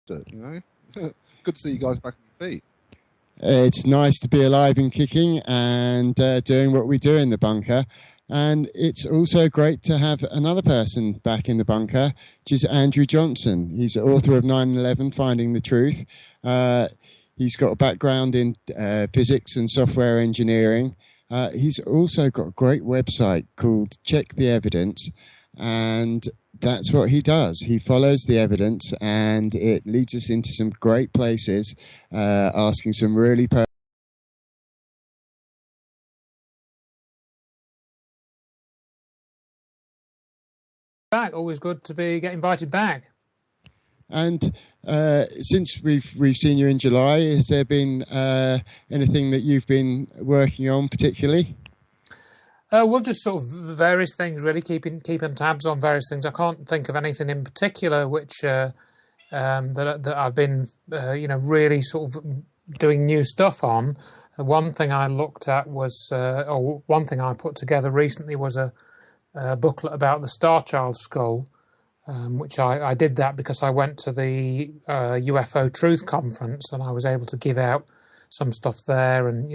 after, you know. Good to see you guys back on your feet. It's nice to be alive and kicking and doing what we do in the bunker. And it's also great to have another person back in the bunker, which is Andrew Johnson. He's the author of 9/11, Finding the Truth. He's got a background in physics and software engineering. He's also got a great website called Check the Evidence, and that's what he does. He follows the evidence, and it leads us into some great places, asking some really back. Always good to get invited back. And since we've seen you in July, has there been anything that you've been working on particularly? Well, just sort of various things, really, keeping tabs on various things. I can't think of anything in particular which that I've been, really sort of doing new stuff on. One thing I looked at was, or one thing I put together recently was a booklet about the Star Child skull, which I did that because I went to the UFO Truth Conference and I was able to give out some stuff there, and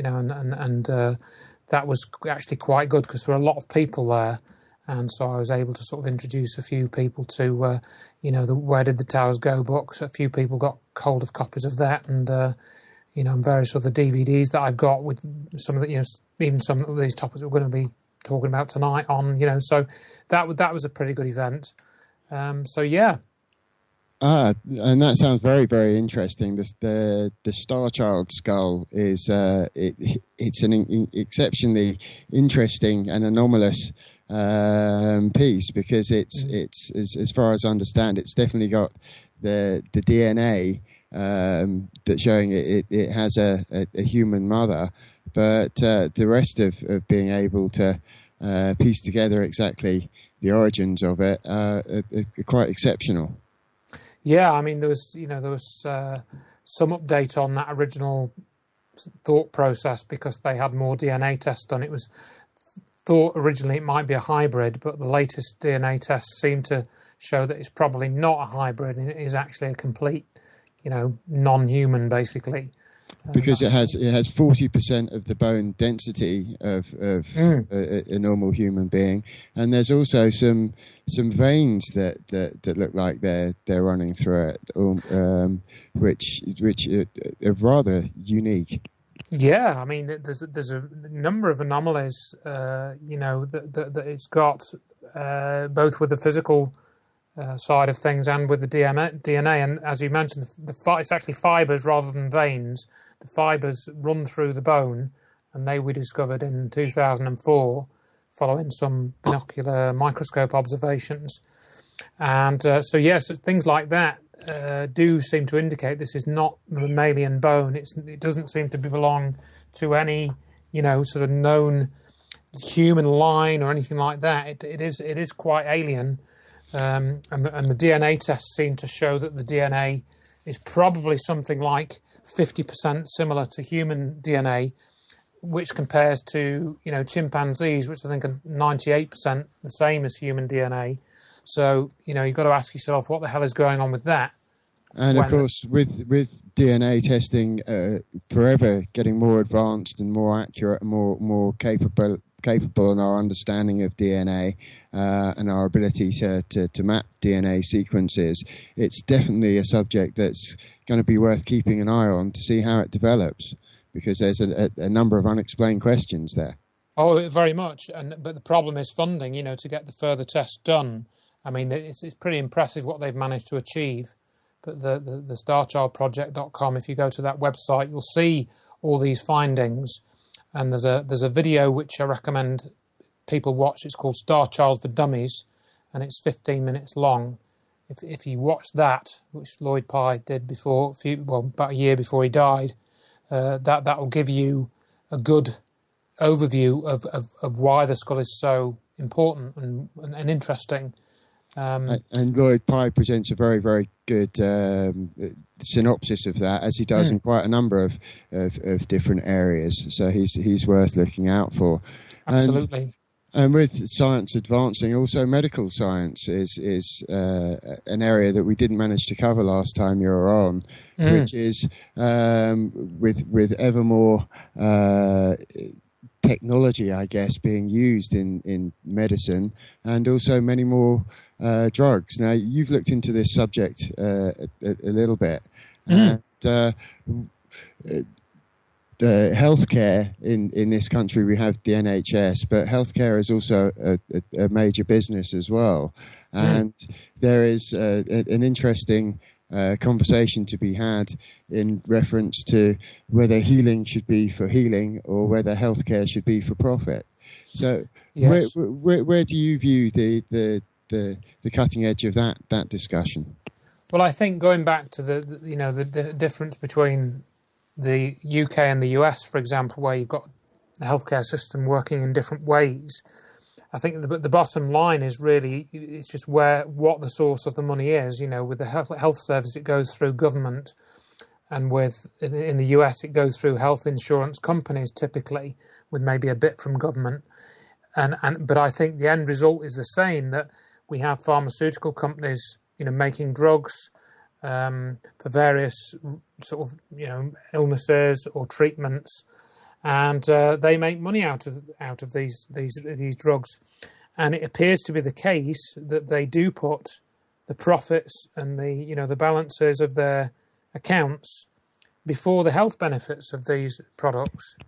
that was actually quite good because there were a lot of people there, and so I was able to sort of introduce a few people to, the Where Did the Towers Go books. A few people got hold of copies of that, and and various other DVDs that I've got with some of the, even some of these topics we're going to be talking about tonight on, so that was a pretty good event. Yeah. And that sounds very, very interesting. The Star Child skull is it's an exceptionally interesting and anomalous piece because it's as far as I understand, it's definitely got the DNA that's showing it has a human mother, but the rest of being able to piece together exactly the origins of it are quite exceptional. Yeah, I mean, there was some update on that original thought process because they had more DNA tests done. It was thought originally it might be a hybrid, but the latest DNA tests seem to show that it's probably not a hybrid and it is actually a complete, non-human, basically. Because it has 40% of the bone density of a normal human being, and there's also some veins that look like they're running through it, which are rather unique. Yeah, I mean, there's a number of anomalies, that it's got, both with the physical side of things and with the DNA. And as you mentioned, it's actually fibers rather than veins. The fibers run through the bone, and they were discovered in 2004 following some binocular microscope observations. And so things like that do seem to indicate this is not mammalian bone. It doesn't seem to belong to any, sort of known human line or anything like that. It is quite alien. And the DNA tests seem to show that the DNA is probably something like 50% similar to human DNA, which compares to, chimpanzees, which I think are 98% the same as human DNA. So, you've got to ask yourself what the hell is going on with that. And of course, with DNA testing forever getting more advanced and more accurate and more capable in our understanding of DNA and our ability to map DNA sequences, it's definitely a subject that's going to be worth keeping an eye on to see how it develops, because there's a number of unexplained questions there. Oh, very much. But the problem is funding, to get the further tests done. I mean, it's pretty impressive what they've managed to achieve. But the starchildproject.com, if you go to that website, you'll see all these findings. And there's a video which I recommend people watch. It's called Star Child for Dummies, and it's 15 minutes long. If you watch that, which Lloyd Pye did about a year before he died, that will give you a good overview of why the skull is so important and interesting. And Lloyd Pye presents a very, very good synopsis of that, as he does in quite a number of different areas. So he's worth looking out for. Absolutely. And with science advancing, also medical science is an area that we didn't manage to cover last time you were on, which is with ever more technology, I guess, being used in medicine, and also many more drugs. Now, you've looked into this subject a little bit, and the healthcare in this country, we have the NHS, but healthcare is also a major business as well. And there is an interesting conversation to be had in reference to whether healing should be for healing or whether healthcare should be for profit. So yes. where do you view the cutting edge of that discussion? Well, I think going back to the difference between the UK and the US, for example, where you've got the healthcare system working in different ways, I think the bottom line is really it's just what the source of the money is. With the health service, it goes through government, and in the US, it goes through health insurance companies typically, with maybe a bit from government. But I think the end result is the same, that we have pharmaceutical companies, making drugs for various sort of illnesses or treatments, and they make money out of these drugs. And it appears to be the case that they do put the profits and the balances of their accounts before the health benefits of these products.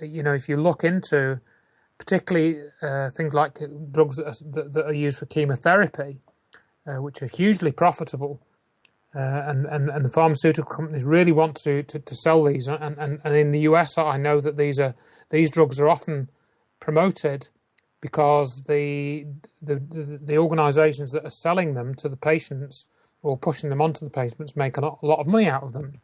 If you look into particularly things like drugs that are used for chemotherapy, which are hugely profitable, and the pharmaceutical companies really want to sell these. And in the US, I know that these drugs are often promoted because the organisations that are selling them to the patients or pushing them onto the patients make a lot of money out of them.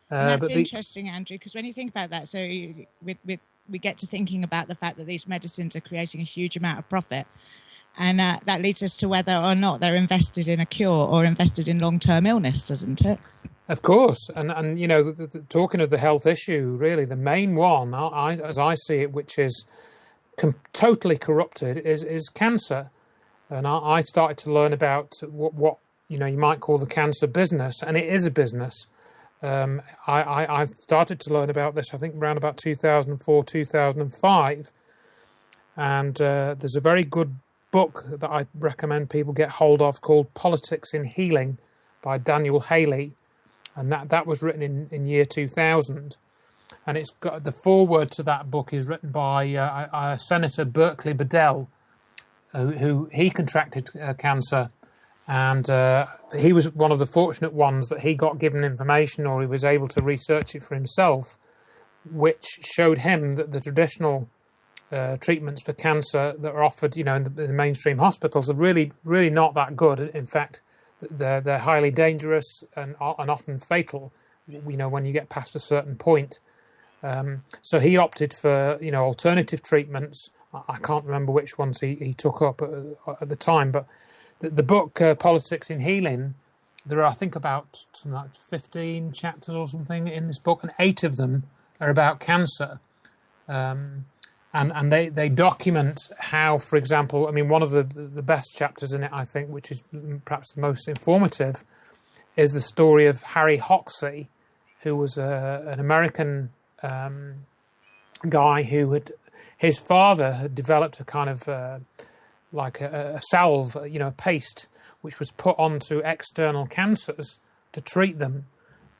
And that's interesting, Andrew, because when you think about that, so we get to thinking about the fact that these medicines are creating a huge amount of profit. And that leads us to whether or not they're invested in a cure or invested in long-term illness, doesn't it? Of course. And talking of the health issue, really, the main one, as I see it, which is totally corrupted, is cancer. And I started to learn about what you might call the cancer business, and it is a business. I started to learn about this, I think, around about 2004, 2005. And there's a very good book that I recommend people get hold of called Politics in Healing by Daniel Haley, and that was written in year 2000, and it's got the foreword to that book is written by Senator Berkeley Bedell, who he contracted cancer, and he was one of the fortunate ones that he got given information, or he was able to research it for himself, which showed him that the traditional treatments for cancer that are offered, in the mainstream hospitals are really, really not that good. In fact, they're highly dangerous and often fatal, when you get past a certain point. So he opted for, alternative treatments. I can't remember which ones he took up at the time, but the book Politics in Healing, there are, I think, about something like 15 chapters or something in this book, and 8 of them are about cancer. And they document how, for example, one of the best chapters in it, I think, which is perhaps the most informative, is the story of Harry Hoxsey, who was an American guy his father had developed a kind of like a salve, a paste, which was put onto external cancers to treat them.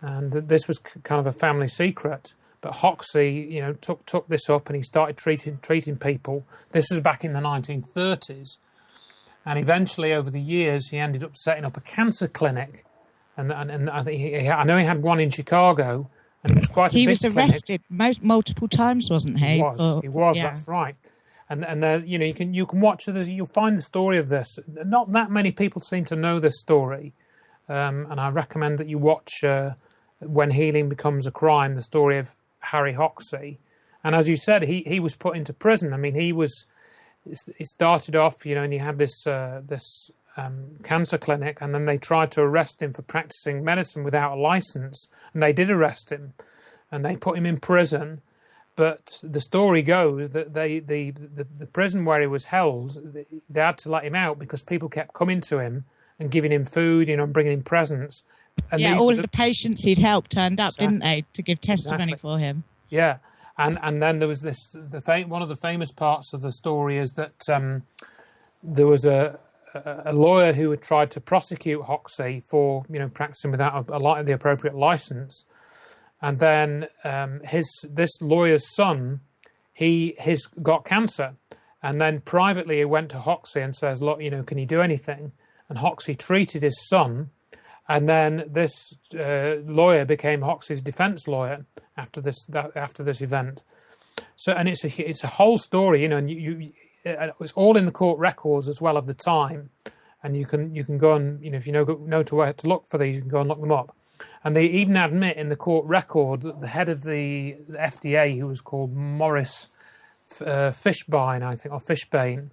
And this was kind of a family secret. But Hoxsey, took this up and he started treating people. This was back in the 1930s, and eventually, over the years, he ended up setting up a cancer clinic. And I think I know he had one in Chicago, and it was quite a big clinic. He was arrested multiple times, wasn't he? He was. Yeah. That's right. And there, you can watch it. You'll find the story of this. Not that many people seem to know this story, and I recommend that you watch When Healing Becomes a Crime, the story of Harry Hoxsey. And as you said, he was put into prison. He started off, and he had this cancer clinic, and then they tried to arrest him for practicing medicine without a license, and they did arrest him, and they put him in prison. But the story goes that the prison where he was held, they had to let him out because people kept coming to him and giving him food, and bringing him presents. And all the patients he'd helped turned up, Exactly. didn't they, to give testimony for him? Yeah, and then there was one of the famous parts of the story is that there was a lawyer who had tried to prosecute Hoxsey for practicing without the appropriate license, and then this lawyer's son, he's got cancer, and then privately he went to Hoxsey and says, look, can you do anything? And Hoxsey treated his son, and then this lawyer became Hoxsey's defense lawyer after this event. So, and it's a whole story, and it's all in the court records as well of the time, and you can go and if you know to where to look for these, you can go and look them up. And they even admit in the court record that the head of the FDA, who was called Morris Fishbein, I think, or Fishbane,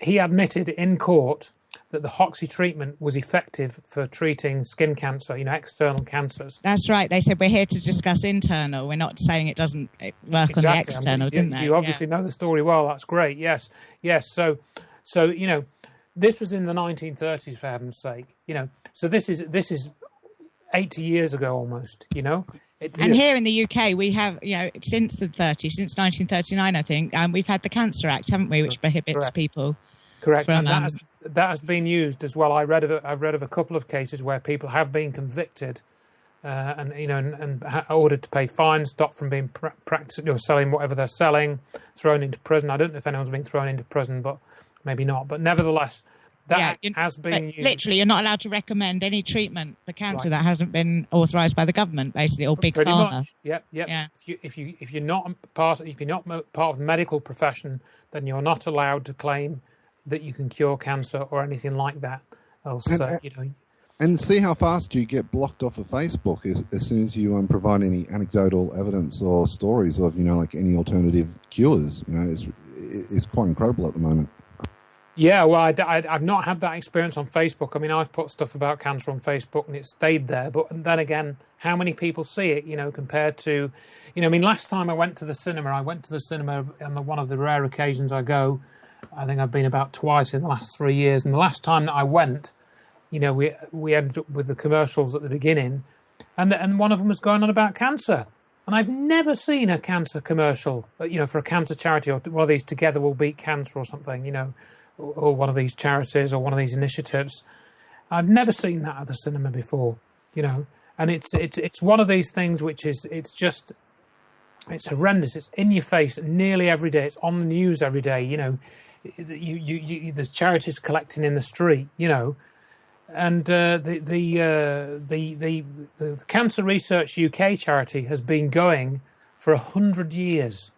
he admitted in court that the Hoxsey treatment was effective for treating skin cancer, external cancers. That's right. They said we're here to discuss internal. We're not saying it doesn't work on the external, didn't they? You obviously know the story well. That's great. Yes. So this was in the 1930s, for heaven's sake. So this is 80 years ago almost. And here in the UK, we have, since the 30s, since 1939, I think, we've had the Cancer Act, haven't we, which prohibits people. Correct, from, and that has been used as well. I've read of a couple of cases where people have been convicted, and ordered to pay fines, stopped from being practicing or selling whatever they're selling, thrown into prison. I don't know if anyone's been thrown into prison, but maybe not. But nevertheless, that has been used. Literally, you're not allowed to recommend any treatment for cancer that hasn't been authorised by the government, basically, or Big Pharma. Much. Yep. Yeah. If you're not part of the medical profession, then you're not allowed to claim that you can cure cancer or anything like that. Else, And see how fast you get blocked off of Facebook as soon as you provide any anecdotal evidence or stories of like any alternative cures. It's quite incredible at the moment. Yeah, well, I've not had that experience on Facebook. I mean, I've put stuff about cancer on Facebook and it stayed there. But then again, how many people see it, compared to, last time I went to the cinema, on one of the rare occasions I go. I think I've been about twice in the last 3 years. And the last time that I went, we ended up with the commercials at the beginning. And one of them was going on about cancer. And I've never seen a cancer commercial, for a cancer charity or one of these Together We'll Beat Cancer or something, or one of these charities or one of these initiatives. I've never seen that at the cinema before, and it's one of these things which is, it's horrendous. It's in your face nearly every day. It's on the news every day, the charities collecting in the street, and the Cancer Research UK charity has been going for 100 years,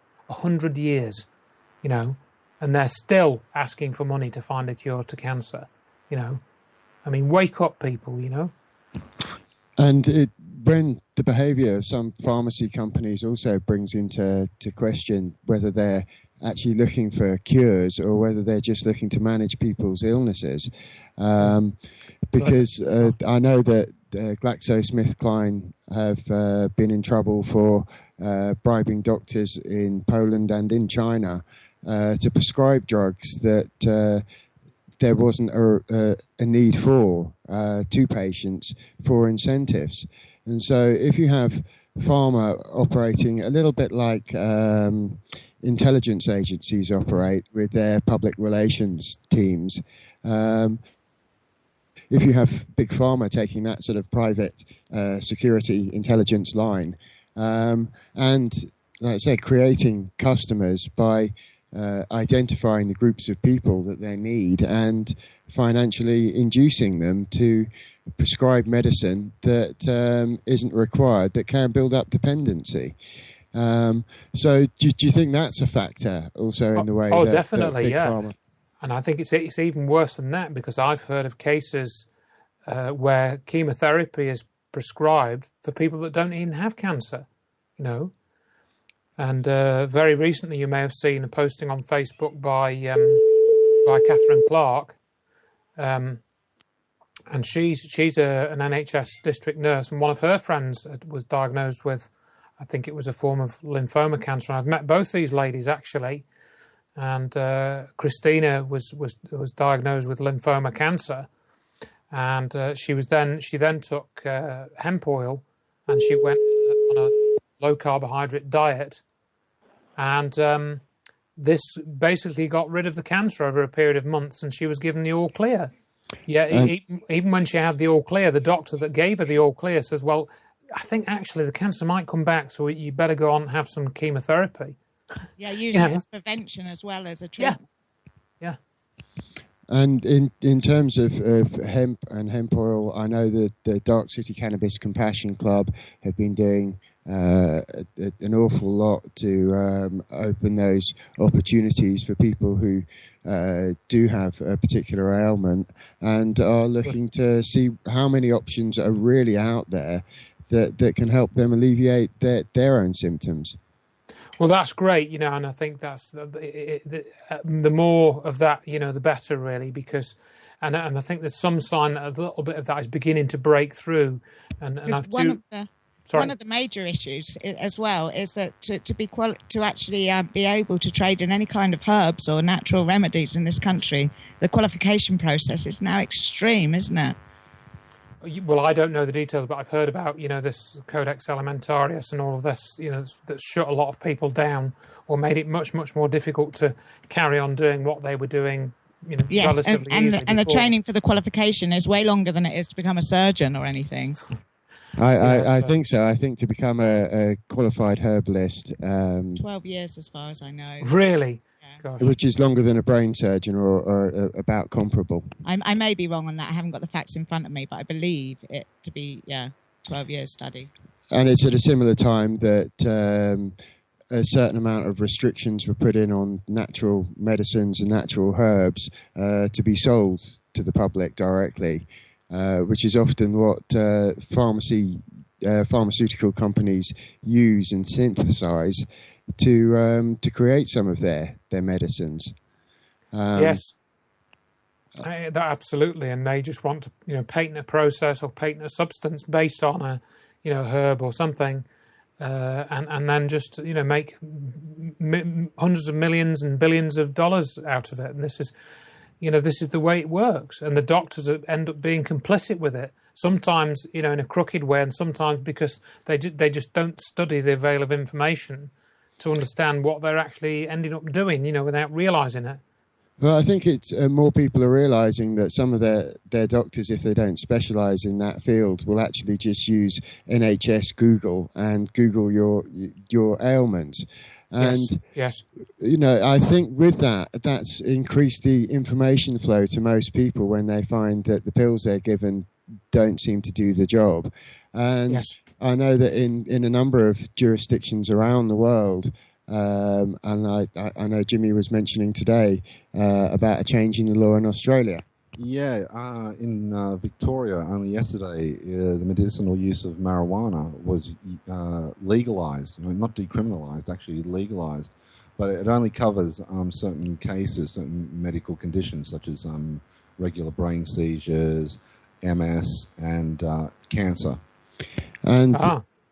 and they're still asking for money to find a cure to cancer. I mean, wake up, people. And when the behaviour of some pharmacy companies also brings into question whether they're actually looking for cures or whether they're just looking to manage people's illnesses. Because I know that GlaxoSmithKline have been in trouble for bribing doctors in Poland and in China to prescribe drugs that there wasn't a need for to patients for incentives. And so if you have pharma operating a little bit like intelligence agencies operate with their public relations teams, if you have Big Pharma taking that sort of private security intelligence line and, like I say, creating customers by identifying the groups of people that they need and financially inducing them to prescribe medicine that isn't required, that can build up dependency. So do you think that's a factor also in the way that definitely, Big yeah. Pharma... And I think it's even worse than that, because I've heard of cases where chemotherapy is prescribed for people that don't even have cancer, And very recently, you may have seen a posting on Facebook by Catherine Clark, and she's an NHS district nurse, and one of her friends was diagnosed with I think it was a form of lymphoma cancer. And I've met both these ladies actually, and Christina was diagnosed with lymphoma cancer, and she then took hemp oil, and she went on a low carbohydrate diet, and this basically got rid of the cancer over a period of months, and she was given the all clear. Yeah, even when she had the all clear, the doctor that gave her the all clear says, well, I think actually the cancer might come back, so you better go on and have some chemotherapy. Yeah, using it as prevention as well as a treatment. Yeah. And in terms of hemp and hemp oil, I know that the Dark City Cannabis Compassion Club have been doing an awful lot to open those opportunities for people who do have a particular ailment and are looking to see how many options are really out there that can help them alleviate their own symptoms. Well, that's great, and I think that's the more of that, the better, really, because, and I think there's some sign that a little bit of that is beginning to break through. And one of the major issues as well is that to actually be able to trade in any kind of herbs or natural remedies in this country, the qualification process is now extreme, isn't it? Well, I don't know the details, but I've heard about, this Codex Alimentarius and all of this, that shut a lot of people down or made it much, much more difficult to carry on doing what they were doing, yes, relatively easily. And the training for the qualification is way longer than it is to become a surgeon or anything. I think so. I think to become a qualified herbalist... 12 years as far as I know. Really? Yeah. Which is longer than a brain surgeon or about comparable. I may be wrong on that. I haven't got the facts in front of me, but I believe it to be, 12 years study. And it's at a similar time that a certain amount of restrictions were put in on natural medicines and natural herbs to be sold to the public directly. Which is often what pharmaceutical companies use and synthesize to create some of their medicines. Yes, absolutely, and they just want to patent a process or patent a substance based on a herb or something, and then just make hundreds of millions and billions of dollars out of it. And this is. This is the way it works, and the doctors end up being complicit with it. Sometimes, in a crooked way, and sometimes because they just don't study the veil of information to understand what they're actually ending up doing, without realising it. Well, I think it's more people are realising that some of their doctors, if they don't specialise in that field, will actually just use NHS Google and Google your ailments. And, yes. I think with that's increased the information flow to most people when they find that the pills they're given don't seem to do the job. And yes. I know that in a number of jurisdictions around the world, and I know Jimmy was mentioning today about a change in the law in Australia. Yeah, in Victoria, only yesterday, the medicinal use of marijuana was legalised, not decriminalised, actually legalised. But it only covers certain cases, certain medical conditions, such as regular brain seizures, MS, and cancer. And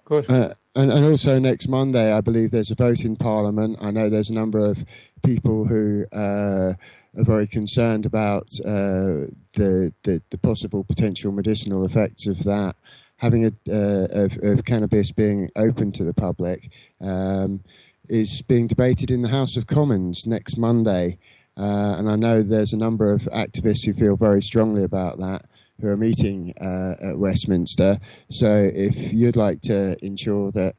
good. And also next Monday, I believe there's a vote in Parliament. I know there's a number of people who are very concerned about the possible potential medicinal effects of that. Having of cannabis being open to the public is being debated in the House of Commons next Monday. And I know there's a number of activists who feel very strongly about that, who are meeting at Westminster. So if you'd like to ensure that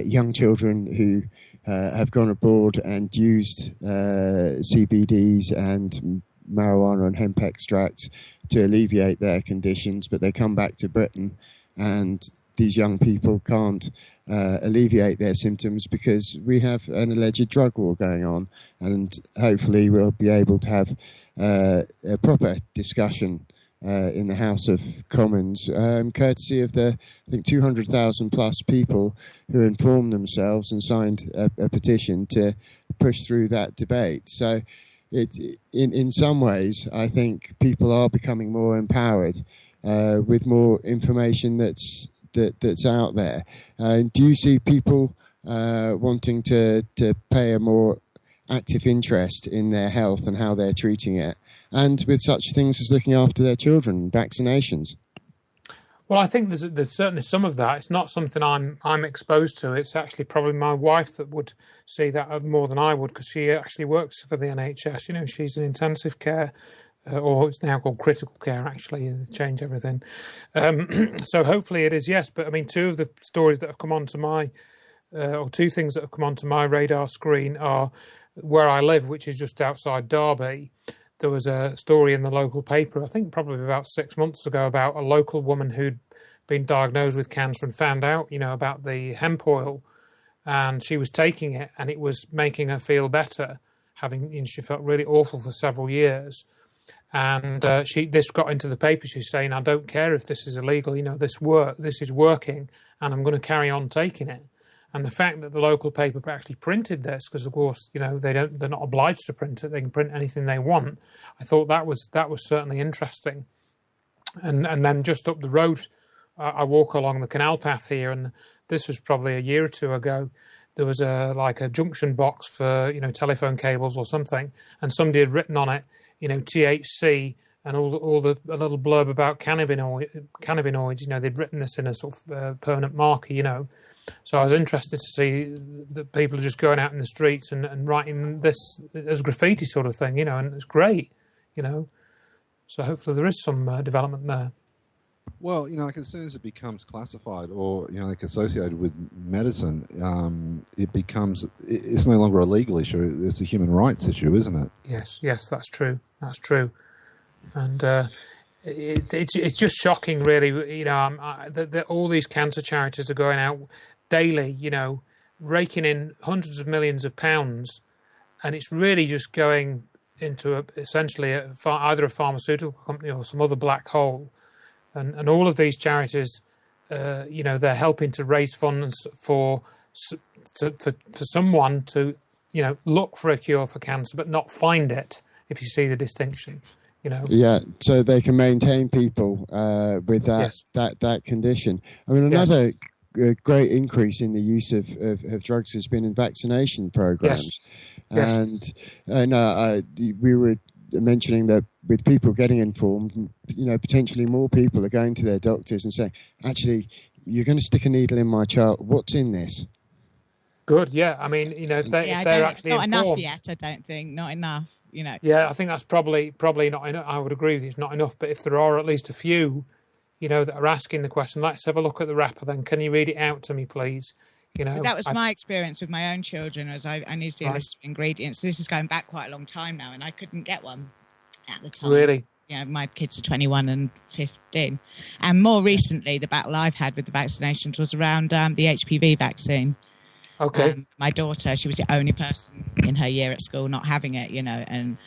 young children who have gone abroad and used CBDs and marijuana and hemp extracts to alleviate their conditions, but they come back to Britain and these young people can't alleviate their symptoms because we have an alleged drug war going on, and hopefully we'll be able to have a proper discussion in the House of Commons, courtesy of the, I think, 200,000 plus people who informed themselves and signed a petition to push through that debate. So in some ways, I think people are becoming more empowered with more information that's that's out there. Do you see people wanting to pay a more active interest in their health and how they're treating it, and with such things as looking after their children, vaccinations? Well, I think there's certainly some of that. It's not something I'm exposed to. It's actually probably my wife that would see that more than I would, because she actually works for the NHS. You know, she's in intensive care, or it's now called critical care. Actually, they change everything. So hopefully it is, yes. But I mean, two of the stories that have come onto my, or two things that have come onto my radar screen are where I live, which is just outside Derby. There was a story in the local paper, I think probably about 6 months ago, about a local woman who'd been diagnosed with cancer and found out, about the hemp oil, and she was taking it and it was making her feel better. She felt really awful for several years. And this got into the paper. She's saying, I don't care if this is illegal, this is working and I'm going to carry on taking it. And the fact that the local paper actually printed this, because of course, they're not obliged to print it. They can print anything they want. I thought that was certainly interesting. And then just up the road, I walk along the canal path here, and this was probably a year or two ago. There was a junction box for telephone cables or something, and somebody had written on it, THC. And all the a little blurb about cannabinoids, they'd written this in a sort of permanent marker, So I was interested to see that people are just going out in the streets and writing this as graffiti sort of thing, and it's great, So hopefully there is some development there. Well, like as soon as it becomes classified or, associated with medicine, it's no longer a legal issue. It's a human rights issue, isn't it? Yes, that's true. That's true. And it's just shocking, really. That all these cancer charities are going out daily, raking in hundreds of millions of pounds, and it's really just going into essentially either a pharmaceutical company or some other black hole. And all of these charities, they're helping to raise funds for someone to, look for a cure for cancer, but not find it. If you see the distinction. Yeah, so they can maintain people with that, yes. that condition. I mean, another great increase in the use of drugs has been in vaccination programs. Yes. And we were mentioning that with people getting informed, potentially more people are going to their doctors and saying, actually, you're going to stick a needle in my child. What's in this? Good, yeah. I mean, if they're actually not informed, enough yet, I don't think. Not enough. Yeah, I think that's probably not enough. I would agree with you, it's not enough. But if there are at least a few, that are asking the question, let's have a look at the wrapper then. Can you read it out to me, please? That was my experience with my own children, as I need to see a list of ingredients. This is going back quite a long time now, and I couldn't get one at the time. Really? Yeah, my kids are 21 and 15. And more recently, the battle I've had with the vaccinations was around the HPV vaccine. Okay. My daughter, she was the only person in her year at school not having it, and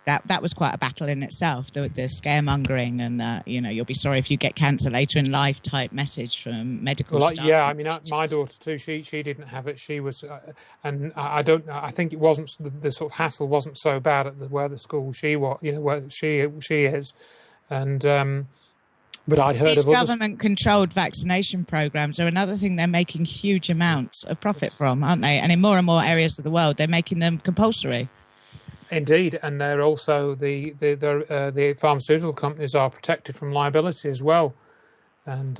that was quite a battle in itself. The scaremongering and, you'll be sorry if you get cancer later in life type message from medical staff. Yeah, I mean, my daughter too, she didn't have it. She was, and I think it wasn't, the sort of hassle wasn't so bad at where the school she was, where she is. And, but I'd heard these of government-controlled vaccination programs are another thing they're making huge amounts of profit from, aren't they? And in more and more areas of the world, they're making them compulsory. Indeed, and they're also the pharmaceutical companies are protected from liability as well. And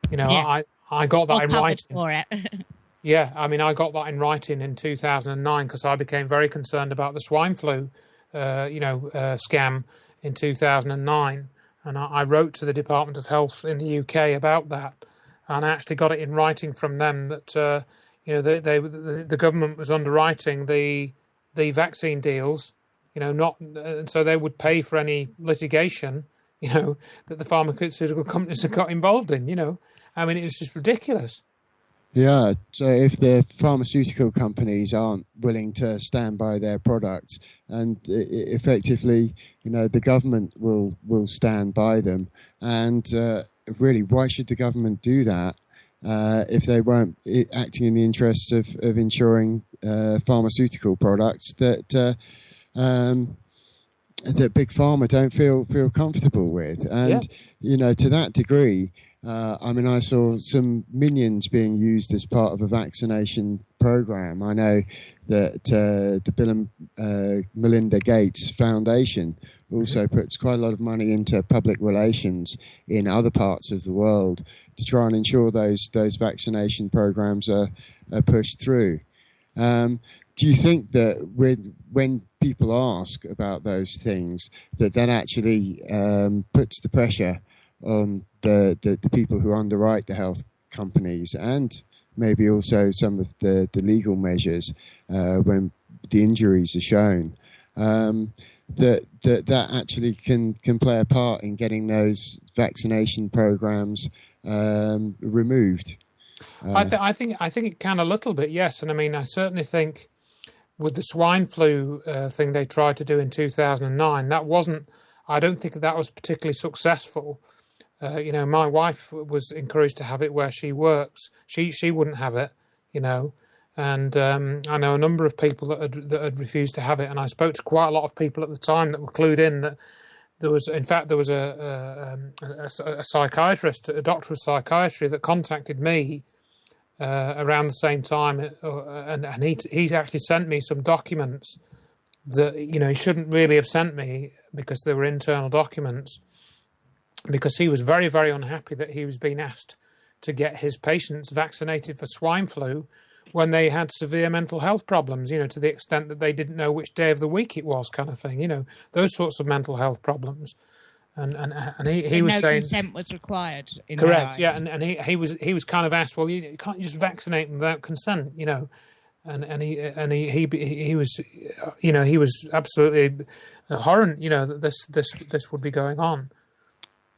yes. I got that in writing. For it. Yeah, I mean, I got that in writing in 2009 because I became very concerned about the swine flu, scam in 2009. And I wrote to the Department of Health in the UK about that, and I actually got it in writing from them that the government was underwriting the vaccine deals, so they would pay for any litigation, that the pharmaceutical companies had got involved in. I mean, it was just ridiculous. Yeah, so if the pharmaceutical companies aren't willing to stand by their products, and effectively, the government will stand by them, and really, why should the government do that if they weren't acting in the interests of ensuring pharmaceutical products that that Big Pharma don't feel comfortable with. And, to that degree, I saw some minions being used as part of a vaccination program. I know that the Bill and Melinda Gates Foundation also puts quite a lot of money into public relations in other parts of the world to try and ensure those vaccination programs are pushed through. Do you think that when people ask about those things, that actually puts the pressure on the people who underwrite the health companies, and maybe also some of the legal measures when the injuries are shown, that actually can play a part in getting those vaccination programs removed? I think it can a little bit, yes. And I mean, I certainly think with the swine flu thing they tried to do in 2009, I don't think that was particularly successful. My wife was encouraged to have it where she works. She wouldn't have it, and I know a number of people that had refused to have it. And I spoke to quite a lot of people at the time that were clued in that there was a psychiatrist, a doctor of psychiatry, that contacted me around the same time, and he actually sent me some documents that he shouldn't really have sent me because they were internal documents, because he was very, very unhappy that he was being asked to get his patients vaccinated for swine flu when they had severe mental health problems, to the extent that they didn't know which day of the week it was, kind of thing, those sorts of mental health problems. And he was saying consent was required. Correct, yeah, and he was kind of asked, well, you can't just vaccinate them without consent, and he was absolutely abhorrent, that this would be going on.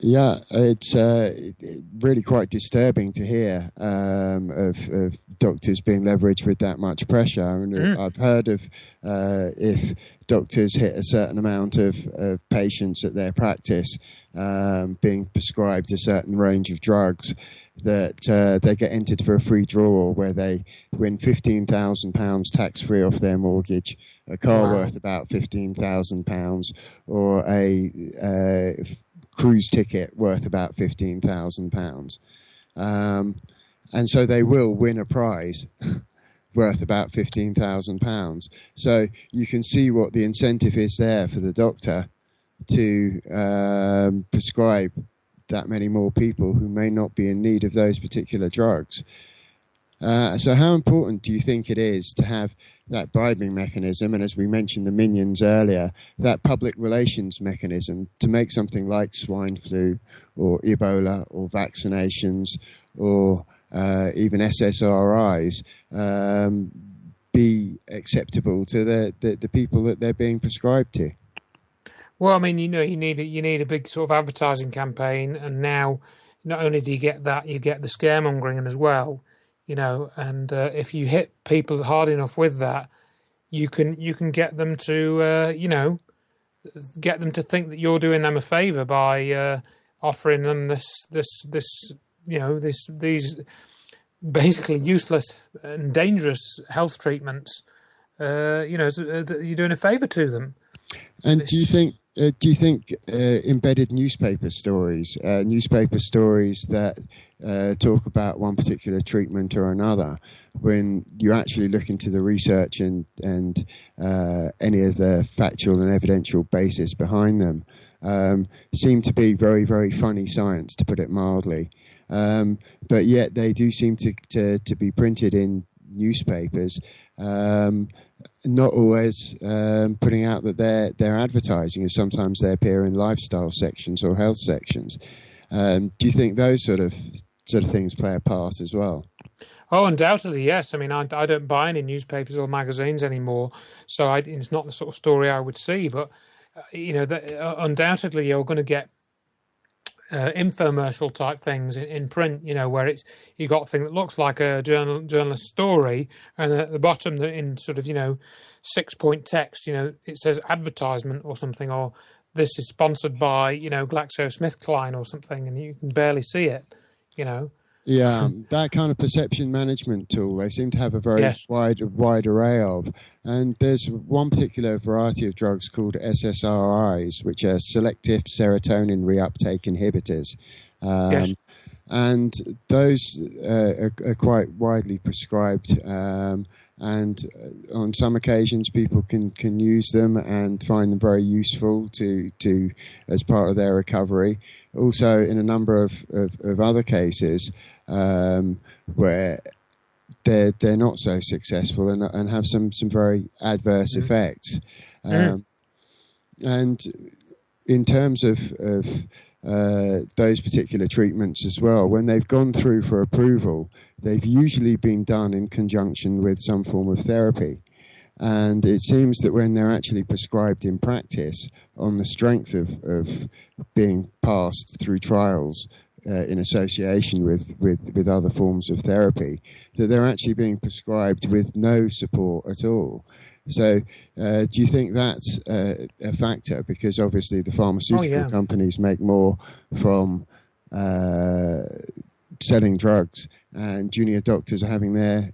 Yeah, it's really quite disturbing to hear of doctors being leveraged with that much pressure. I mean, I've heard of if doctors hit a certain amount of patients at their practice being prescribed a certain range of drugs, that they get entered for a free draw where they win £15,000 tax-free off their mortgage, a car worth about £15,000, or a cruise ticket worth about £15,000. And so they will win a prize worth about £15,000. So you can see what the incentive is there for the doctor to prescribe that many more people who may not be in need of those particular drugs. So how important do you think it is to have that bribing mechanism, and as we mentioned the minions earlier, that public relations mechanism to make something like swine flu or Ebola or vaccinations or even SSRIs be acceptable to the people that they're being prescribed to? Well, I mean, you need a big sort of advertising campaign, and now not only do you get that, you get the scaremongering as well. And if you hit people hard enough with that, you can get them to get them to think that you're doing them a favour by offering them these basically useless and dangerous health treatments. You're doing a favour to them. And do you think embedded newspaper stories that talk about one particular treatment or another, when you actually look into the research and any of the factual and evidential basis behind them, seem to be very, very funny science, to put it mildly, but yet they do seem to be printed in newspapers, not always putting out that they're advertising, as sometimes they appear in lifestyle sections or health sections. Do you think those sort of things play a part as well? Oh, undoubtedly, yes. I mean, I don't buy any newspapers or magazines anymore, so it's not the sort of story I would see. But undoubtedly, you're going to get infomercial type things in print, where you got a thing that looks like a journalist story, and at the bottom, in sort of 6-point text, it says advertisement or something, or this is sponsored by GlaxoSmithKline or something, and you can barely see it. Yeah, that kind of perception management tool, they seem to have a very wide array of. And there's one particular variety of drugs called SSRIs, which are selective serotonin reuptake inhibitors. And those are quite widely prescribed. And on some occasions, people can use them and find them very useful to as part of their recovery. Also, in a number of other cases where they're not so successful and have some very adverse effects. And in terms of those particular treatments as well, when they've gone through for approval, they've usually been done in conjunction with some form of therapy. And it seems that when they're actually prescribed in practice on the strength of being passed through trials in association with other forms of therapy, that they're actually being prescribed with no support at all. So do you think that's a factor? Because obviously the pharmaceutical companies make more from selling drugs, and junior doctors are having their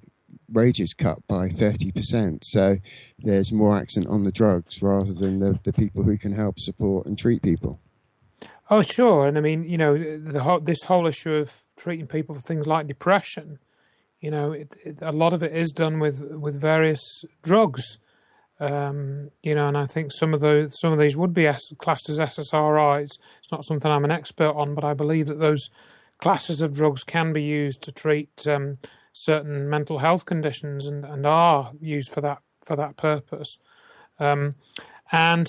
wages cut by 30%. So there's more accent on the drugs rather than the people who can help support and treat people. Oh, sure. And I mean, this whole issue of treating people for things like depression, a lot of it is done with various drugs. And I think some of these would be classed as SSRIs. It's not something I'm an expert on, but I believe that those classes of drugs can be used to treat certain mental health conditions and are used for that purpose. And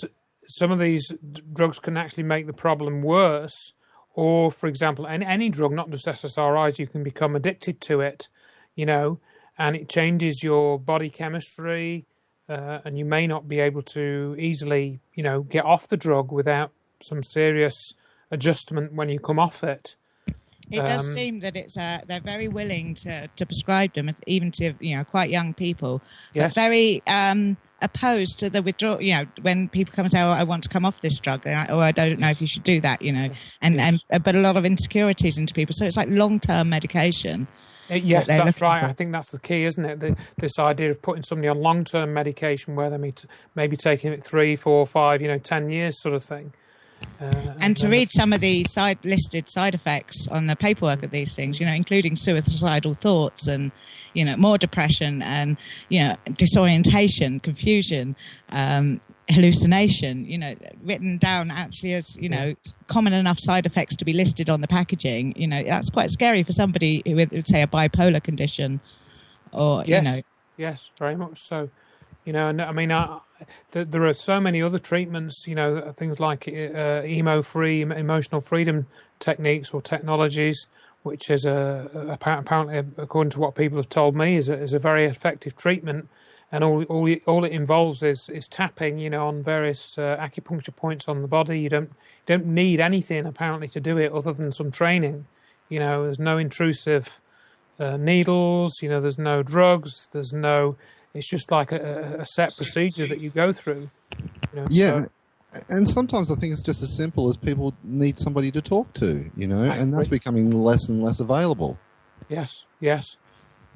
some of these drugs can actually make the problem worse. Or, for example, any drug, not just SSRIs, you can become addicted to it, and it changes your body chemistry. And you may not be able to easily, get off the drug without some serious adjustment when you come off it. It does seem that they're very willing to prescribe them, even to quite young people. Yes. But very opposed to the withdrawal. When people come and say, "Oh, I want to come off this drug," they're like, "Oh, I don't know if you should do that." But a lot of insecurities into people. So it's like long-term medication. Yes, that's right. I think that's the key, isn't it? This idea of putting somebody on long-term medication where they maybe taking it 3, 4, 5, 10 years sort of thing. And to read some of the listed side effects on the paperwork of these things, including suicidal thoughts and, more depression and, disorientation, confusion, hallucination, written down actually as, common enough side effects to be listed on the packaging. That's quite scary for somebody with, say, a bipolar condition or, Yes, very much so. And I mean, there are so many other treatments, things like emo-free, emotional freedom techniques or technologies, which is apparently, according to what people have told me, is a very effective treatment. And all it involves is tapping, on various acupuncture points on the body. You don't need anything apparently to do it other than some training. There's no intrusive needles. There's no drugs. It's just like a set procedure that you go through. And sometimes I think it's just as simple as people need somebody to talk to, and that's becoming less and less available. Yes.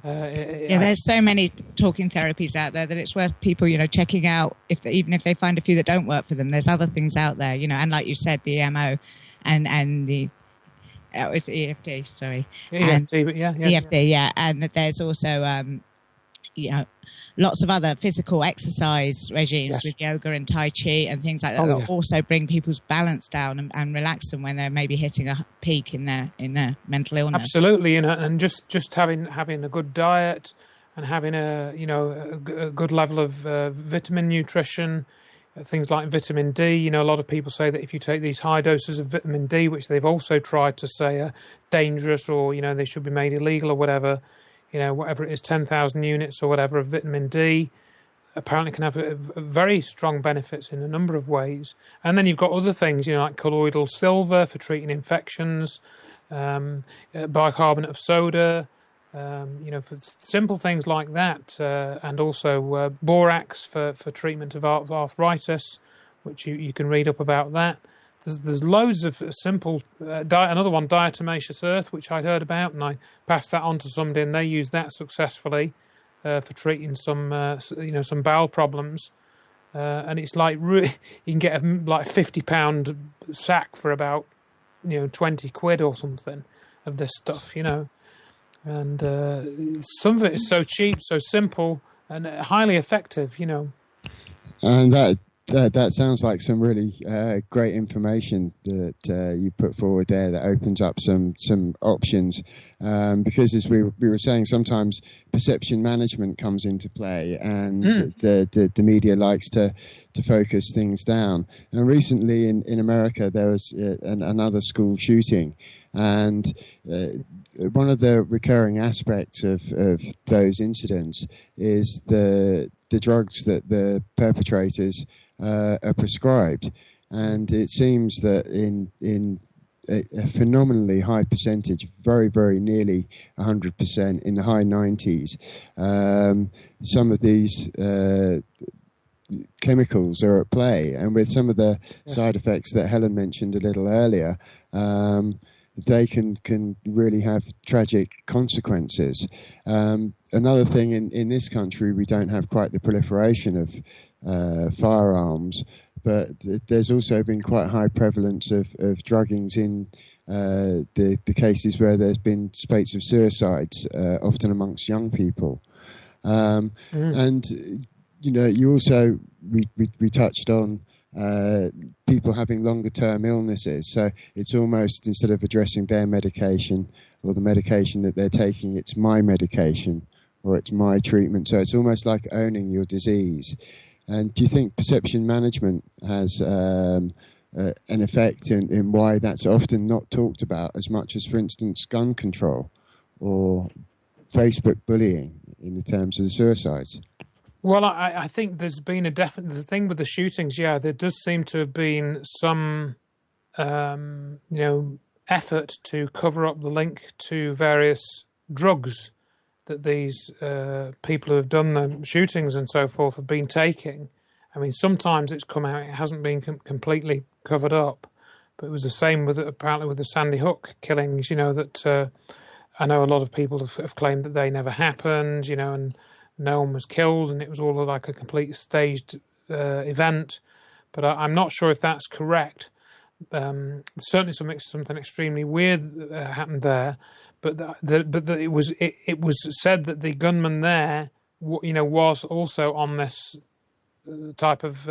There's so many talking therapies out there that it's worth people, checking out even if they find a few that don't work for them. There's other things out there, and like you said, the EMO and the it's EFT, sorry. EFT, EFT, and there's also lots of other physical exercise regimes with yoga and Tai Chi and things like that that also bring people's balance down and relax them when they're maybe hitting a peak in their mental illness. Absolutely, and just having a good diet and having a good level of vitamin nutrition, things like vitamin D. A lot of people say that if you take these high doses of vitamin D, which they've also tried to say are dangerous or they should be made illegal or whatever. Whatever it is, 10,000 units or whatever of vitamin D, apparently can have very strong benefits in a number of ways. And then you've got other things, like colloidal silver for treating infections, bicarbonate of soda, for simple things like that, and also borax for treatment of arthritis, which you can read up about that. there's loads of simple another one, diatomaceous earth, which I'd heard about, and I passed that on to somebody, and they used that successfully for treating some some bowel problems. And it's like you can get a like £50 sack for about 20 quid or something of this stuff, and some of it is so cheap, so simple, and highly effective, And that sounds like some really great information that you put forward there that opens up some options, because as we were saying, sometimes perception management comes into play, and the media likes to focus things down. And recently in America there was another school shooting, and one of the recurring aspects of those incidents is the drugs that the perpetrators are prescribed, and it seems that in a phenomenally high percentage, very, very nearly 100%, in the high 90s, some of these chemicals are at play, and with some of the side effects that Helen mentioned a little earlier, they can really have tragic consequences. Another thing, in this country, we don't have quite the proliferation of firearms, but there's also been quite a high prevalence of druggings in the cases where there's been spates of suicides, often amongst young people. And you also we touched on people having longer term illnesses, so it's almost, instead of addressing their medication or the medication that they're taking, it's my medication or it's my treatment. So it's almost like owning your disease. And do you think perception management has an effect in why that's often not talked about as much as, for instance, gun control or Facebook bullying in the terms of the suicides? Well, I think there's been the thing with the shootings. Yeah, there does seem to have been some, effort to cover up the link to various drugs that these people who have done the shootings and so forth have been taking. I mean, sometimes it's come out; it hasn't been completely covered up. But it was the same apparently with the Sandy Hook killings. That I know a lot of people have claimed that they never happened. And no one was killed, and it was all like a complete staged event. But I'm not sure if that's correct. Certainly, something extremely weird happened there. But it was said that the gunman there, was also on this type of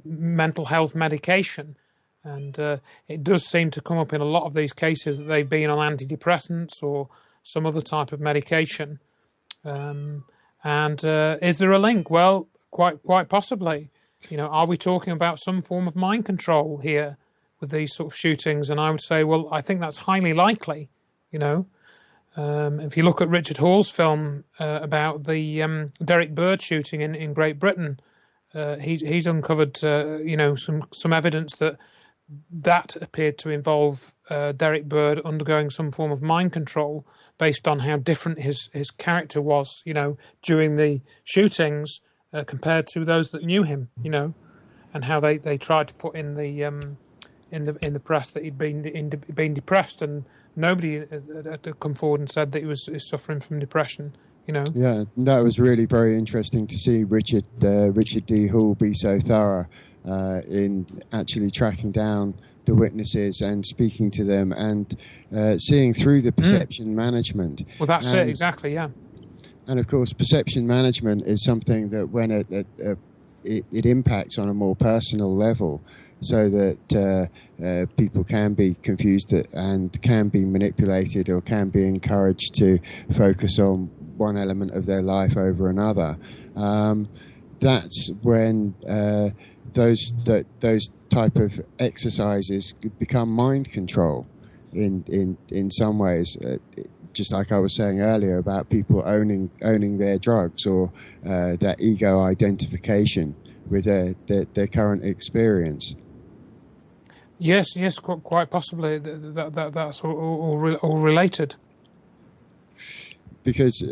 mental health medication, and it does seem to come up in a lot of these cases that they've been on antidepressants or some other type of medication. And is there a link? Well, quite possibly. Are we talking about some form of mind control here with these sort of shootings? And I would say, well, I think that's highly likely. If you look at Richard Hall's film about the Derek Bird shooting in Great Britain, he's uncovered some evidence that appeared to involve Derek Bird undergoing some form of mind control based on how different his character was, during the shootings compared to those that knew him, and how they tried to put in the press that he'd been depressed, and nobody had come forward and said that he was suffering from depression. Yeah, that was really very interesting to see Richard D. Hall be so thorough in actually tracking down the witnesses and speaking to them and seeing through the perception management. Well, that's it, exactly, yeah. And of course, perception management is something that when it impacts on a more personal level, so that people can be confused and can be manipulated or can be encouraged to focus on one element of their life over another. That's when those type of exercises become mind control in some ways. Just like I was saying earlier about people owning their drugs or that ego identification with their current experience. Yes, quite possibly. That's all related. Because,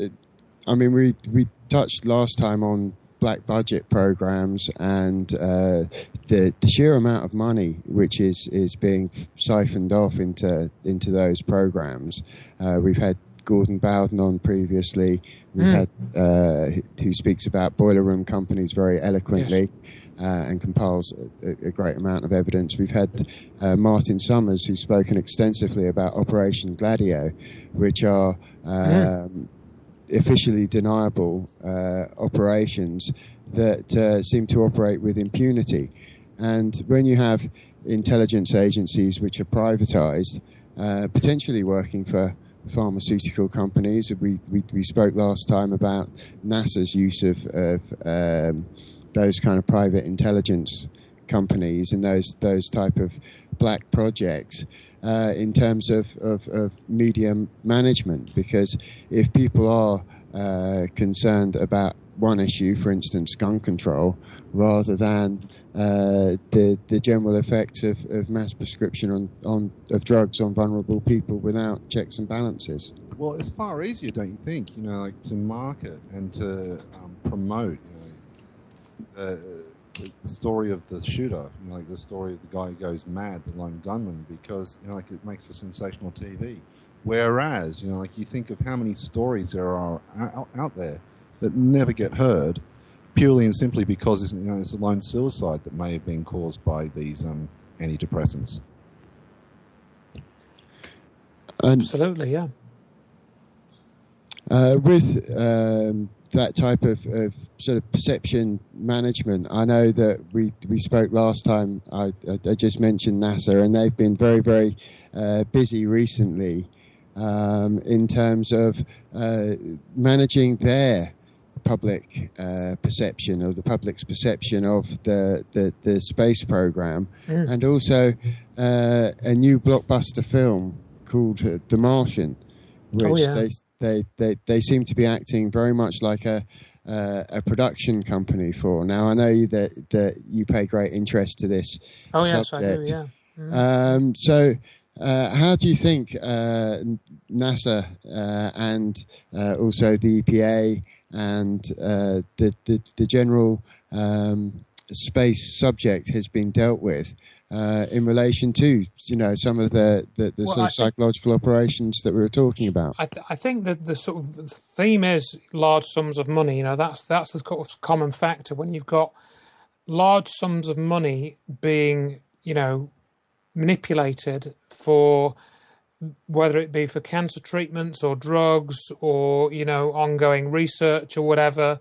we touched last time on black budget programs and the sheer amount of money which is being siphoned off into those programs. We've had Gordon Bowden on previously. We've had who speaks about boiler room companies very eloquently. Yes. And compiles a great amount of evidence. We've had Martin Summers, who's spoken extensively about Operation Gladio, which are officially deniable operations that seem to operate with impunity. And when you have intelligence agencies which are privatized, potentially working for pharmaceutical companies, we spoke last time about NASA's use of those kind of private intelligence companies and those type of black projects in terms of media management. Because if people are concerned about one issue, for instance, gun control, rather than the general effects of mass prescription of drugs on vulnerable people without checks and balances. Well, it's far easier, don't you think, like to market and to promote the story of the shooter, like the story of the guy who goes mad, the lone gunman, because like it makes a sensational TV. Whereas like you think of how many stories there are out there that never get heard, purely and simply because it's a lone suicide that may have been caused by these antidepressants. Absolutely, yeah. With that type of sort of perception management, I know that we spoke last time. I just mentioned NASA, and they've been very, very busy recently in terms of managing their public perception, or the public's perception of the space program, and also a new blockbuster film called The Martian, which they seem to be acting very much like a production company for. Now, I know that you pay great interest to this subject. Yes, I do, yeah. So how do you think NASA and also the EPA and the general space subject has been dealt with in relation to some of the sort of psychological operations that we were talking about? I think that the sort of theme is large sums of money. That's the sort of common factor when you've got large sums of money being manipulated for, whether it be for cancer treatments or drugs or ongoing research or whatever.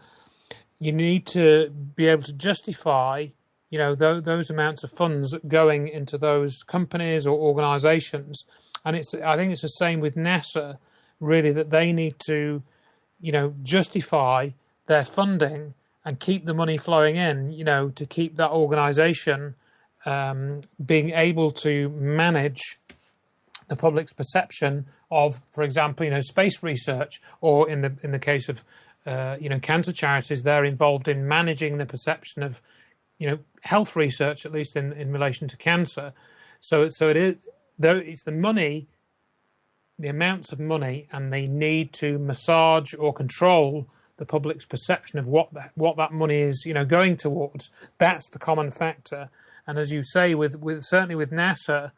You need to be able to justify those amounts of funds going into those companies or organizations. And I think it's the same with NASA, really, that they need to justify their funding and keep the money flowing in, to keep that organization being able to manage the public's perception of, for example, space research, or in the case of cancer charities, they're involved in managing the perception of health research, at least in relation to cancer. So it is, though it's the money, the amounts of money, and they need to massage or control the public's perception of what that money is going towards. That's the common factor. And as you say, with certainly with NASA,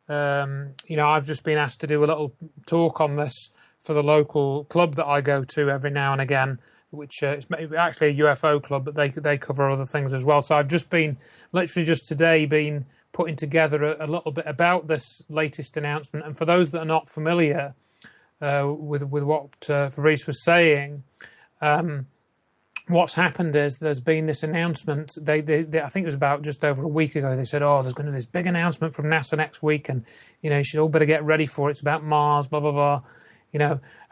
I've just been asked to do a little talk on this for the local club that I go to every now and again, which is actually a UFO club, but they cover other things as well. So I've just been, literally just today, been putting together a little bit about this latest announcement. And for those that are not familiar with what Fabrice was saying, what's happened is there's been this announcement. They I think it was about just over a week ago. They said, there's going to be this big announcement from NASA next week, and you should all better get ready for it. It's about Mars, blah blah blah,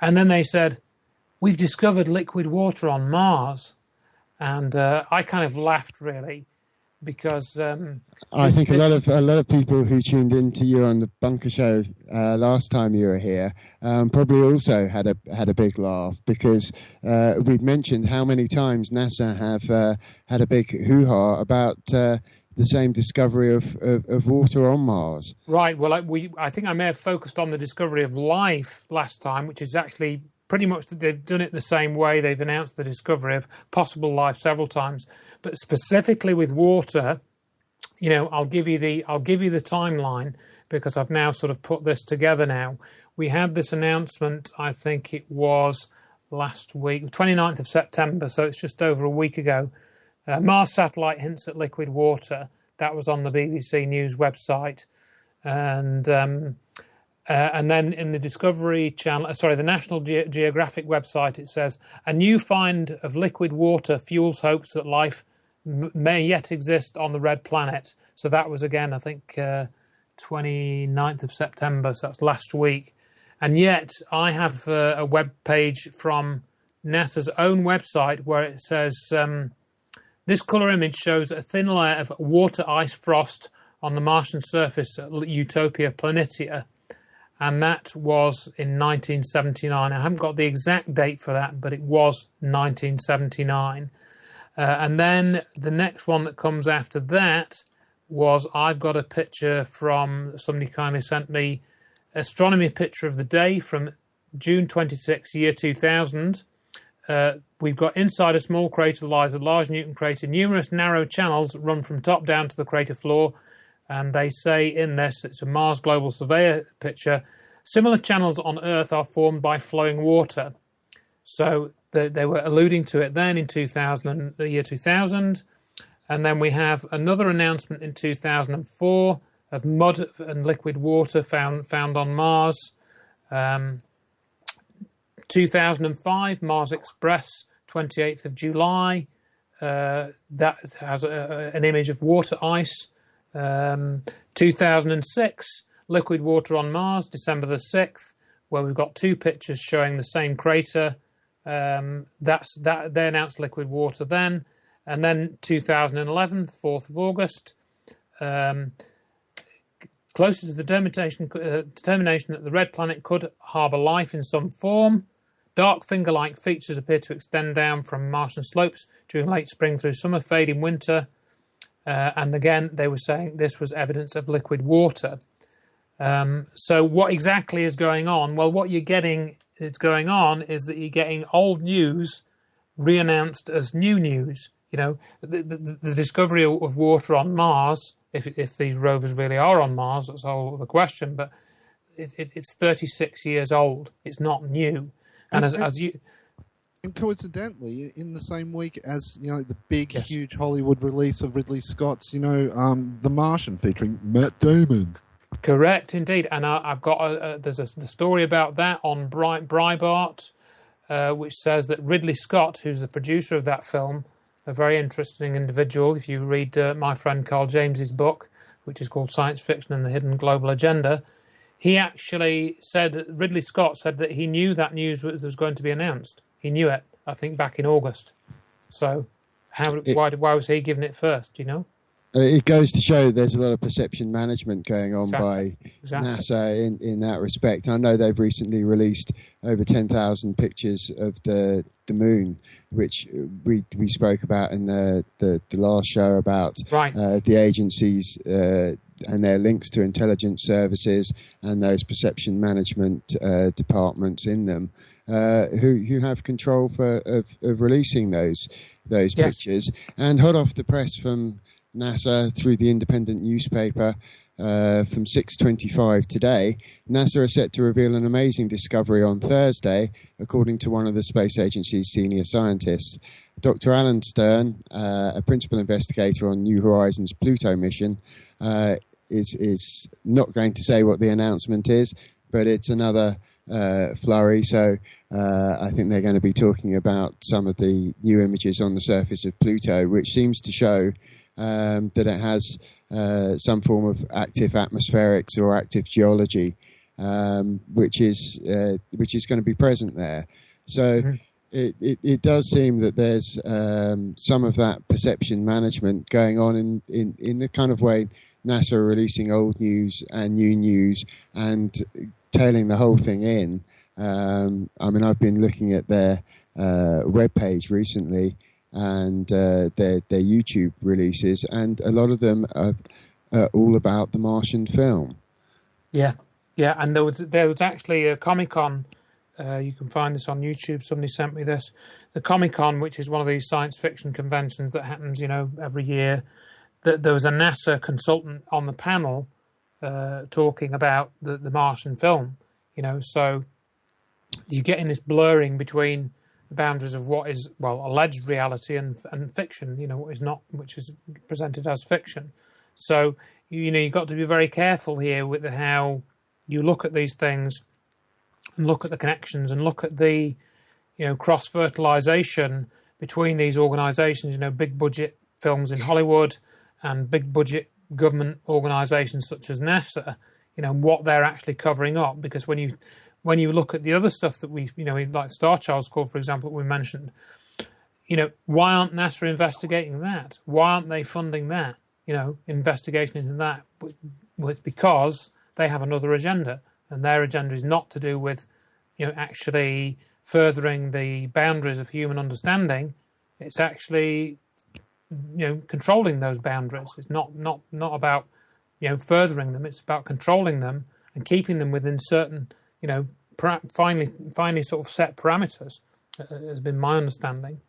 And then they said, we've discovered liquid water on Mars, and I kind of laughed, really, because I think a lot of people who tuned in to you on the Bunker Show last time you were here probably also had a big laugh, because we've mentioned how many times NASA have had a big hoo-ha about the same discovery of water on Mars. Right. Well, I think I may have focused on the discovery of life last time, which is actually pretty much they've done it the same way. They've announced the discovery of possible life several times, but specifically with water, I'll give you the timeline, because I've now sort of put this together now. We had this announcement, I think it was last week, 29th of September, so it's just over a week ago. Mars satellite hints at liquid water. That was on the BBC News website. And then in the Discovery Channel, the National Geographic website, it says, a new find of liquid water fuels hopes that life may yet exist on the red planet. So that was, again, I think, 29th of September, so that's last week. And yet I have a web page from NASA's own website where it says, this colour image shows a thin layer of water ice frost on the Martian surface at Utopia Planitia, and that was in 1979. I haven't got the exact date for that, but it was 1979. And then the next one that comes after that was, I've got a picture from, somebody kindly sent me, astronomy picture of the day from June 26, year 2000. We've got inside a small crater lies a large Newton crater. Numerous narrow channels run from top down to the crater floor. And they say in this, it's a Mars Global Surveyor picture, similar channels on Earth are formed by flowing water. So they were alluding to it then in the year 2000. And then we have another announcement in 2004 of mud and liquid water found on Mars. 2005, Mars Express, 28th of July. That has an image of water ice. 2006, liquid water on Mars, December the 6th, where we've got two pictures showing the same crater. They announced liquid water then. And then 2011, 4th of August, closer to the determination that the red planet could harbour life in some form. Dark finger-like features appear to extend down from Martian slopes during late spring through summer, fading winter. And again, they were saying this was evidence of liquid water. So what exactly is going on? Well, what you're getting is going on is that you're getting old news re-announced as new news. The discovery of water on Mars, if these rovers really are on Mars, that's a whole other question, but it's 36 years old. It's not new. And And coincidentally, in the same week as the big, huge Hollywood release of Ridley Scott's, The Martian, featuring Matt Damon. Correct, indeed. And I've got the story about that on Breitbart, which says that Ridley Scott, who's the producer of that film, a very interesting individual. If you read my friend Carl James's book, which is called Science Fiction and the Hidden Global Agenda, he actually said, Ridley Scott said that he knew that news was going to be announced. He knew it, I think, back in August. So why was he given it first, It goes to show there's a lot of perception management going on by NASA in that respect. I know they've recently released over 10,000 pictures of the moon, which we spoke about in the last show about the agencies and their links to intelligence services and those perception management departments in them who have control of releasing those pictures. And hot off the press from NASA through the independent newspaper from 6:25 today, NASA are set to reveal an amazing discovery on Thursday, according to one of the space agency's senior scientists. Dr. Alan Stern, a principal investigator on New Horizons' Pluto mission, is not going to say what the announcement is, but it's another flurry. So I think they're going to be talking about some of the new images on the surface of Pluto, which seems to show that it has some form of active atmospherics or active geology, which is going to be present there. So it does seem that there's some of that perception management going on in the kind of way NASA are releasing old news and new news and tailing the whole thing in. I've been looking at their webpage recently and their YouTube releases, and a lot of them are all about the Martian film. Yeah, and there was actually a Comic-Con You can find this on YouTube. Somebody sent me this. The Comic-Con, which is one of these science fiction conventions that happens, every year. There was a NASA consultant on the panel talking about the Martian film. So you're getting this blurring between the boundaries of what is, alleged reality and fiction. What is not, which is presented as fiction. So you've got to be very careful here with how you look at these things, and look at the connections, and look at the cross-fertilization between these organizations, big budget films in Hollywood and big budget government organizations such as NASA, what they're actually covering up. Because when you look at the other stuff that we like Star Child's Call, for example, that we mentioned, why aren't NASA investigating that? Why aren't they funding that? Investigation into that? Well, it's because they have another agenda, and their agenda is not to do with, actually furthering the boundaries of human understanding. It's actually, controlling those boundaries. It's not about, furthering them. It's about controlling them and keeping them within certain, finely sort of set parameters. Has been my understanding.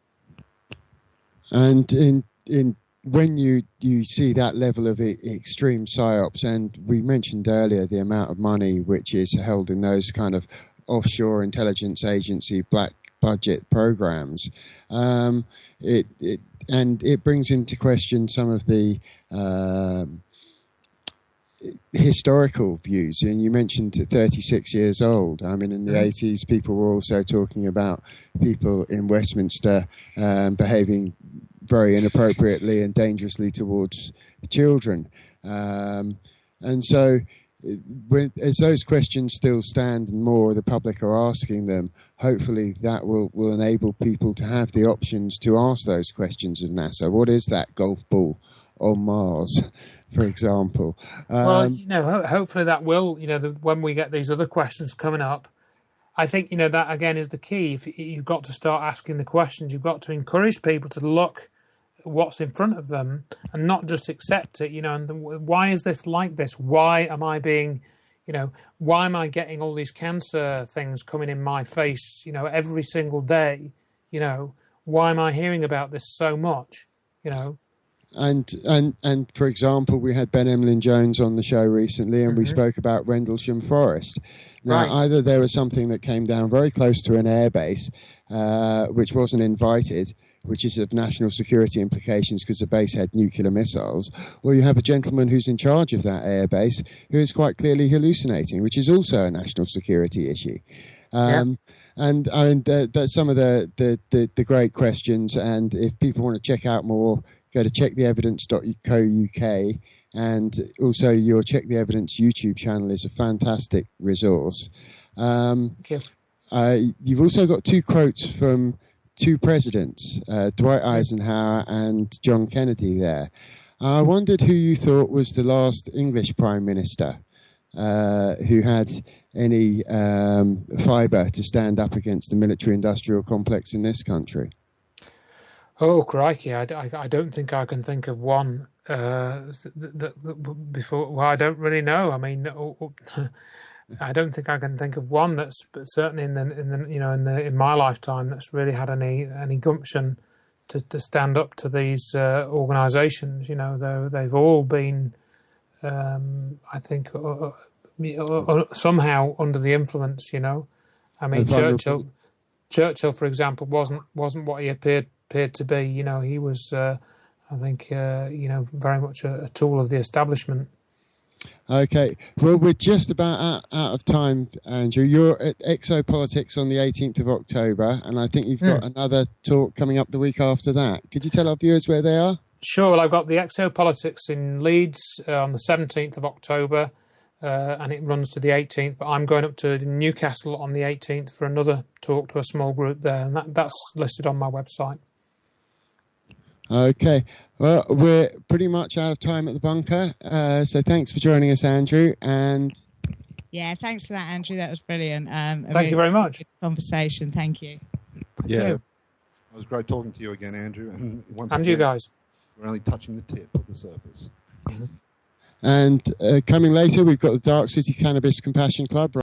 And in when you see that level of extreme psyops, and we mentioned earlier the amount of money which is held in those kind of offshore intelligence agency black budget programs, it brings into question some of the historical views. And you mentioned 36 years old. I mean, in the 80s, people were also talking about people in Westminster behaving very inappropriately and dangerously towards children. And so as those questions still stand and more the public are asking them, hopefully that will enable people to have the options to ask those questions of NASA. What is that golf ball on Mars, for example? Hopefully that will, when we get these other questions coming up, I think, that again is the key. If you've got to start asking the questions, you've got to encourage people to look at what's in front of them and not just accept it, and why is this like this? Why am I being, why am I getting all these cancer things coming in my face, every single day? Why am I hearing about this so much, And for example, we had Ben Emlyn-Jones on the show recently, and we spoke about Rendlesham Forest. Now, either there was something that came down very close to an airbase, which wasn't invited, which is of national security implications because the base had nuclear missiles, or you have a gentleman who's in charge of that airbase who is quite clearly hallucinating, which is also a national security issue. And that's some of the great questions. And if people want to check out more, go to checktheevidence.co.uk, and also your Check the Evidence YouTube channel is a fantastic resource. Thank you. You've also got two quotes from two presidents, Dwight Eisenhower and John Kennedy there. I wondered who you thought was the last English Prime Minister who had any fibre to stand up against the military-industrial complex in this country. Oh, crikey. I don't think I can think of one before. Well, I don't really know. I mean, I don't think I can think of one that's, but certainly in my lifetime, that's really had any gumption to stand up to these organisations. They've all been, I think, somehow under the influence. I mean, Churchill, for example, wasn't what he appeared to be. He was, I think, very much a tool of the establishment. Okay, well, we're just about out of time, Andrew. You're at Exopolitics on the 18th of October, and I think you've got another talk coming up the week after that. Could you tell our viewers where they are? Sure. Well, I've got the Exopolitics in Leeds on the 17th of October, and it runs to the 18th, but I'm going up to Newcastle on the 18th for another talk to a small group there, and that's listed on my website. Okay, well, we're pretty much out of time at the bunker, so thanks for joining us, Andrew. And yeah, thanks for that, Andrew. That was brilliant. Thank you very much. Good conversation. Thank you. It was great talking to you again, Andrew. And again, you guys. We're only touching the tip of the surface. And coming later, we've got the Dark City Cannabis Compassion Club.